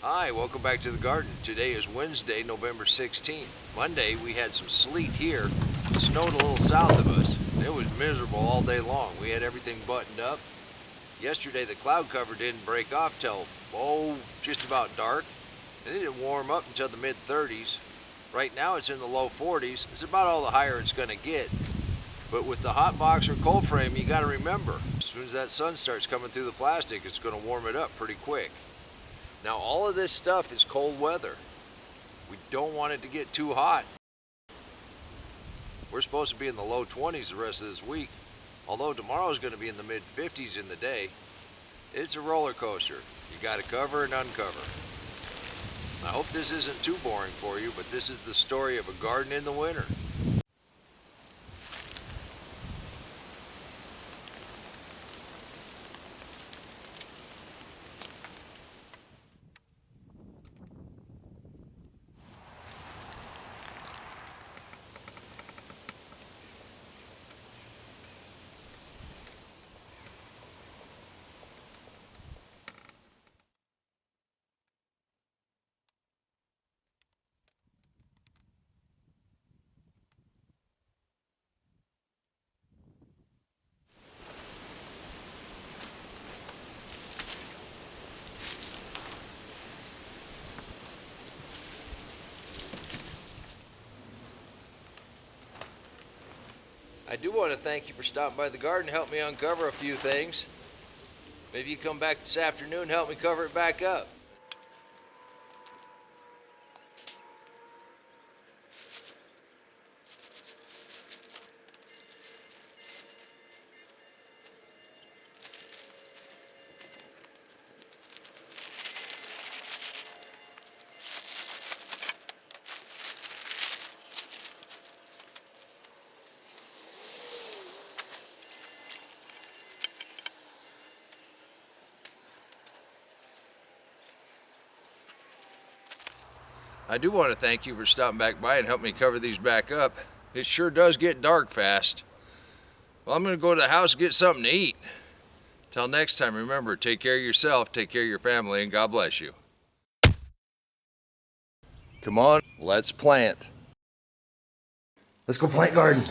Hi, welcome back to the garden. Today is Wednesday, November 16th. Monday, we had some sleet here. It snowed a little south of us. It was miserable all day long. We had everything buttoned up. Yesterday, the cloud cover didn't break off till, just about dark. And it didn't warm up until the mid-30s. Right now, it's in the low 40s. It's about all the higher it's going to get. But with the hot box or cold frame, you got to remember, as soon as that sun starts coming through the plastic, it's going to warm it up pretty quick. Now, all of this stuff is cold weather. We don't want it to get too hot. We're supposed to be in the low 20s the rest of this week, although tomorrow is going to be in the mid-50s in the day. It's a roller coaster. You got to cover and uncover. I hope this isn't too boring for you, but this is the story of a garden in the winter. I do want to thank you for stopping by the garden, help me uncover a few things. Maybe you come back this afternoon and help me cover it back up. I do want to thank you for stopping back by and help me cover these back up. It sure does get dark fast. Well, I'm going to go to the house and get something to eat. Till next time, remember, take care of yourself, take care of your family, and God bless you. Come on, let's plant. Let's go plant garden.